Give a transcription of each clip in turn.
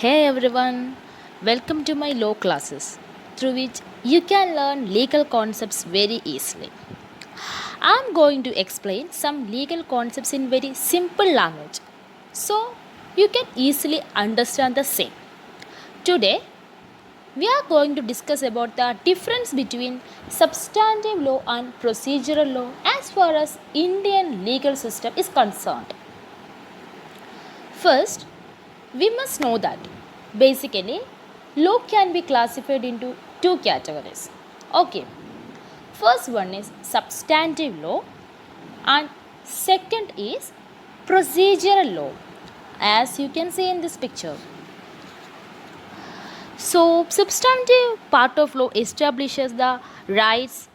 Hey everyone, welcome to my law classes through which you can learn legal concepts very easily. I'm going to explain some legal concepts in very simple language so you can easily understand the same. Today, we are going to discuss about the difference between substantive law and procedural law as far as Indian legal system is concerned. First, we must know that basically law can be classified into two categories. Okay, first one is substantive law and second is procedural law, as you can see in this picture. So, substantive part of law establishes the rights,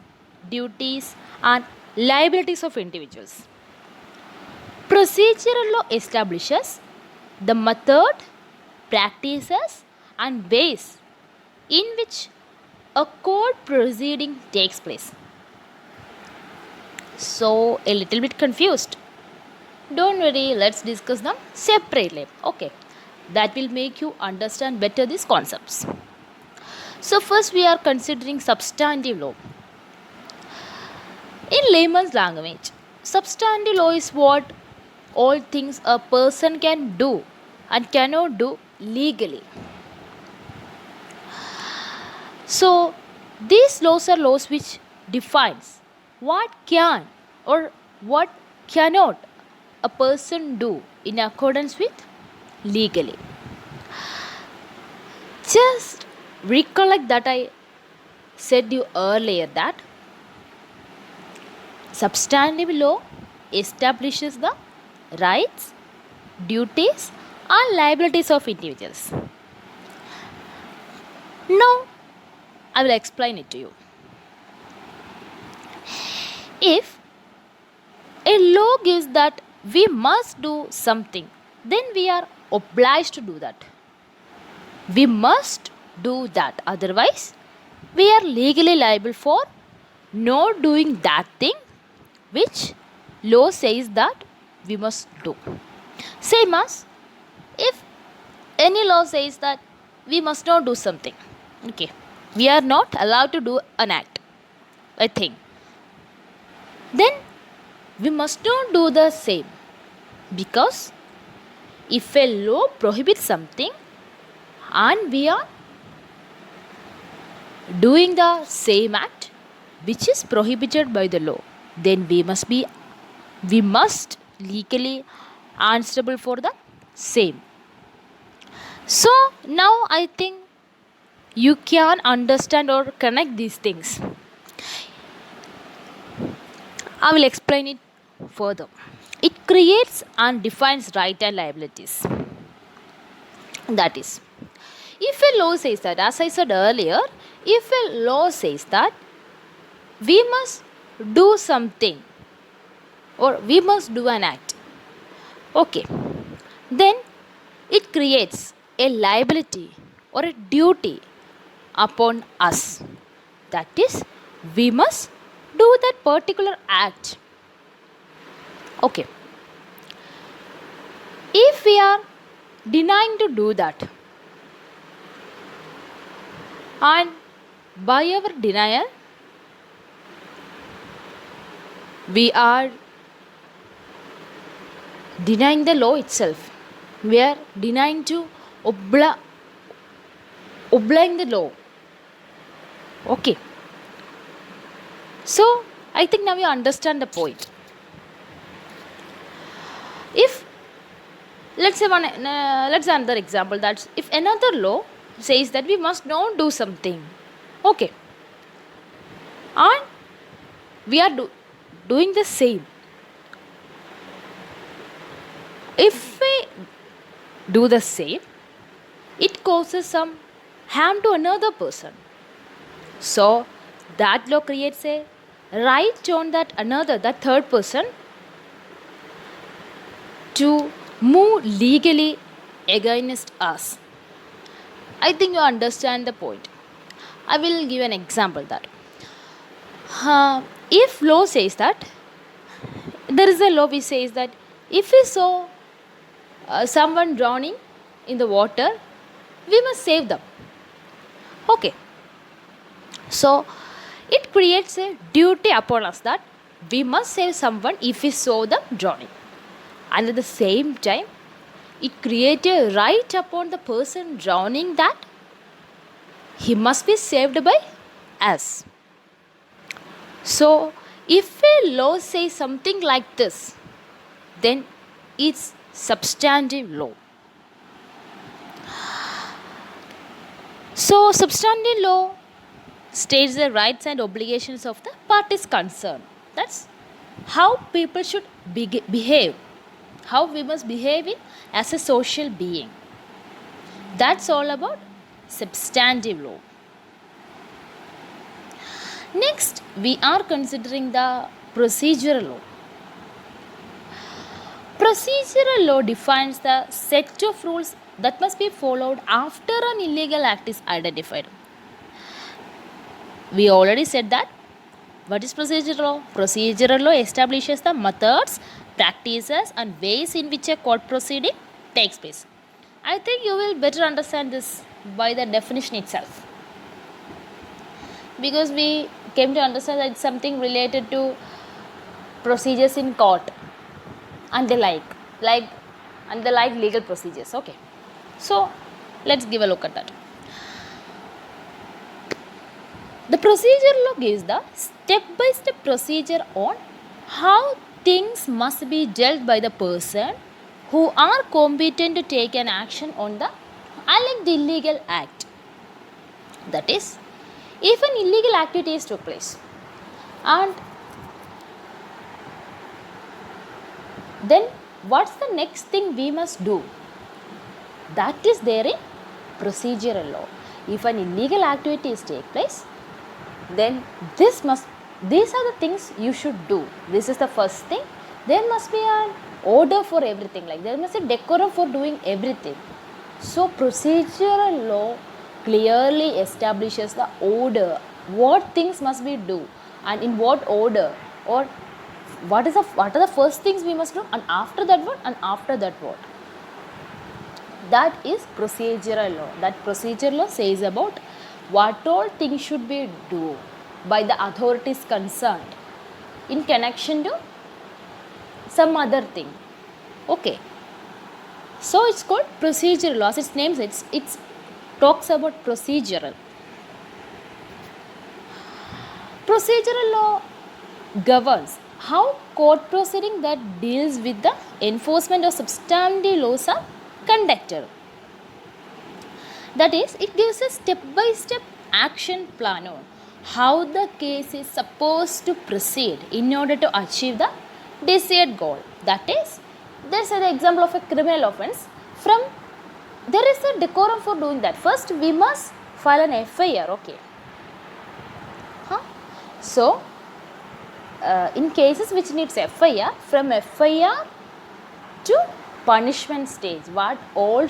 duties, and liabilities of individuals. Procedural law establishes the method, practices, and ways in which a court proceeding takes place. So, a little bit confused. Don't worry, let's discuss them separately. Okay, that will make you understand better these concepts. So, first we are considering substantive law. In layman's language, substantive law is what all things a person can do and cannot do legally. So, these laws are laws which defines what can or what cannot a person do in accordance with legally. Just recollect that I said you earlier that substantive law establishes the rights, duties, and liabilities of individuals. Now, I will explain it to you. If a law gives that we must do something, then we are obliged to do that. We must do that, otherwise, we are legally liable for not doing that thing which law says that we must do. Same as if any law says that we must not do something, okay, we are not allowed to do an act, a thing, then we must not do the same, because if a law prohibits something and we are doing the same act which is prohibited by the law, then we must legally answerable for the same. So now I think you can understand or connect these things. I will explain it further. It creates and defines right and liabilities. That is, if a law says that, as I said earlier, if a law says that we must do something or we must do an act, okay, then it creates a liability or a duty upon us. That is, we must do that particular act. Okay, if we are denying to do that, and by our denial we are denying the law itself, we are denying to obeying the law. Okay, so I think now you understand the point. If let's say another example, that if another law says that we must not do something, okay, and we are doing the same, if we do the same, it causes some harm to another person, so that law creates a right on that another, that third person, to move legally against us. I think you understand the point. I will give an example that if law says that, there is a law which says that if we saw someone drowning in the water, we must save them. Okay, so it creates a duty upon us that we must save someone if we saw them drowning. And at the same time, it creates a right upon the person drowning that he must be saved by us. So, if a law says something like this, then it's substantive law. So, substantive law states the rights and obligations of the parties concerned. That's how people should behave, how we must behave as a social being. That's all about substantive law. Next, we are considering the procedural law. Procedural law defines the set of rules that must be followed after an illegal act is identified. We already said that. What is procedural law? Procedural law establishes the methods, practices, and ways in which a court proceeding takes place. I think you will better understand this by the definition itself. Because we came to understand that it's something related to procedures in court and the like legal procedures. Okay, so let's give a look at that. The procedure law gives the step-by-step procedure on how things must be dealt by the person who are competent to take an action on the alleged illegal act. That is, if an illegal activity is took place and then what's the next thing we must do? That is there in procedural law. If an illegal activity is take place, then these are the things you should do. This is the first thing. There must be an order for everything. Like there must be decorum for doing everything. So procedural law clearly establishes the order, what things must be do and in what order, or what are the first things we must do, and after that what, and after that what. That is procedural law. That procedural law says about what all things should be do by the authorities concerned in connection to some other thing. Okay, so it's called procedural law. As its name says, it talks about procedural. Procedural law governs how court proceeding that deals with the enforcement of substantive laws are conducted. That is, it gives a step-by-step action plan on how the case is supposed to proceed in order to achieve the desired goal. That is, there is an example of a criminal offence. There is a decorum for doing that. First, we must file an FIR. Okay. So, in cases which needs FIR, from FIR to punishment stage, what all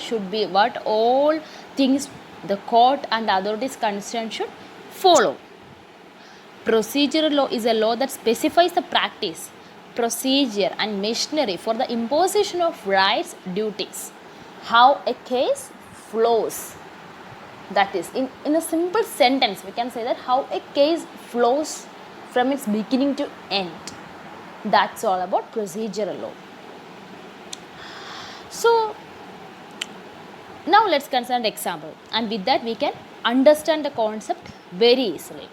things the court and authorities concerned should follow. Procedural law is a law that specifies the practice, procedure and machinery for the imposition of rights, duties, how a case flows. That is, in a simple sentence, we can say that how a case flows from its beginning to end. That's all about procedural law. So, now let's consider an example, and with that we can understand the concept very easily.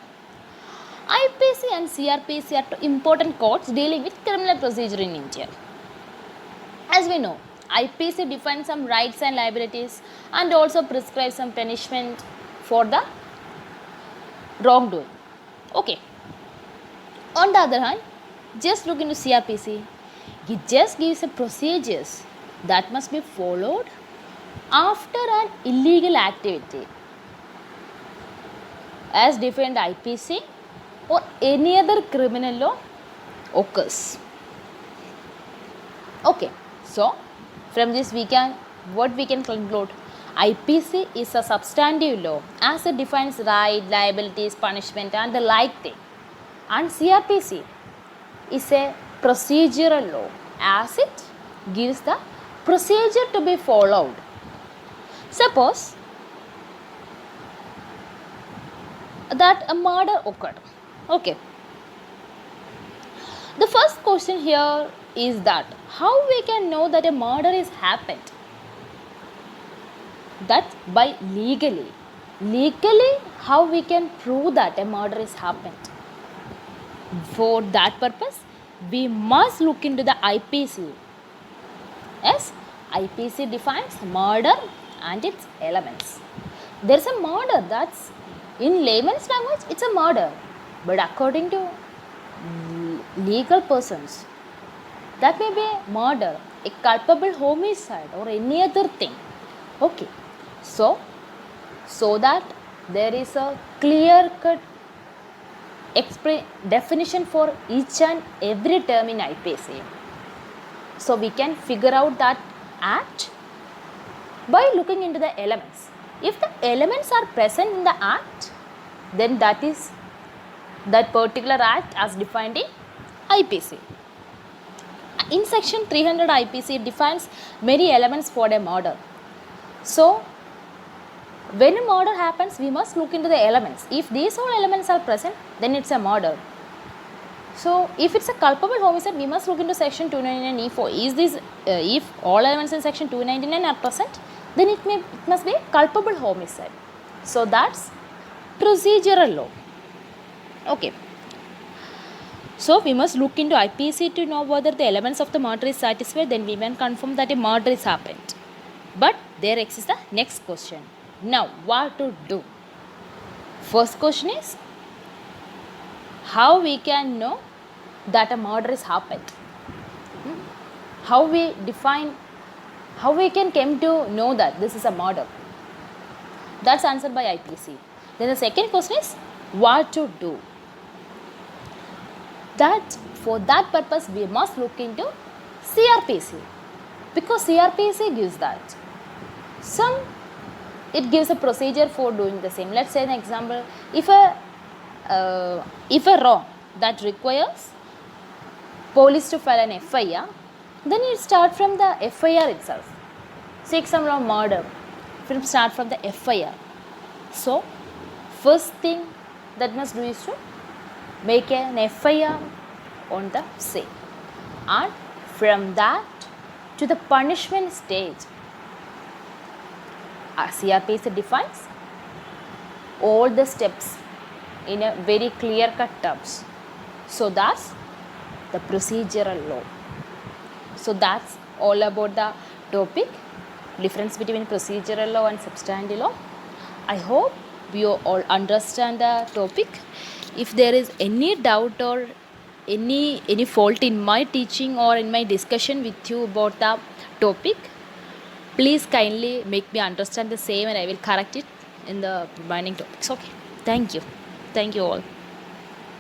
IPC and CRPC are two important courts dealing with criminal procedure in India. As we know, IPC defines some rights and liabilities and also prescribes some punishment for the wrongdoing. Okay. On the other hand, just look into CRPC. It just gives the procedures that must be followed after an illegal activity as defined IPC or any other criminal law occurs. Okay, so from this we can conclude? IPC is a substantive law as it defines right, liabilities, punishment and the like thing. And CRPC is a procedural law as it gives the procedure to be followed. Suppose that a murder occurred. Okay. The first question here is that how we can know that a murder is happened? That's by legally. Legally, how we can prove that a murder is happened? For that purpose, we must look into the IPC. Yes, IPC defines murder and its elements. There's a murder that's in layman's language, it's a murder, but according to legal persons, that may be a murder, a culpable homicide, or any other thing. Okay, so that there is a clear cut definition for each and every term in IPC. So we can figure out that act by looking into the elements. If the elements are present in the act, then that is that particular act as defined in IPC. In section 300 IPC, it defines many elements for a murder. So when a murder happens, we must look into the elements. If these all elements are present, then it's a murder. So if it's a culpable homicide, we must look into section 299E4. Is this if all elements in section 299 are present, then it must be culpable homicide. So that's procedural law. Okay. So we must look into IPC to know whether the elements of the murder is satisfied. Then we can confirm that a murder is happened. But there exists the next question. Now what to do? First question is, how we can know that a murder is happened? How we can come to know that this is a murder? That's answered by IPC. Then the second question is, what to do? That for that purpose we must look into CRPC, because CRPC gives that. It gives a procedure for doing the same. Let's say an example, if a wrong that requires police to file an FIR, then it start from the FIR itself. Say example of murder, start from the FIR. So first thing that must do is to make an FIR on the same, and from that to the punishment stage, CRPC defines all the steps in a very clear cut terms. So that's the procedural law. So that's all about the topic, difference between procedural law and substantive law. I hope you all understand the topic. If there is any doubt or any fault in my teaching or in my discussion with you about the topic, please kindly make me understand the same, and I will correct it in the remaining topics. Okay, thank you all.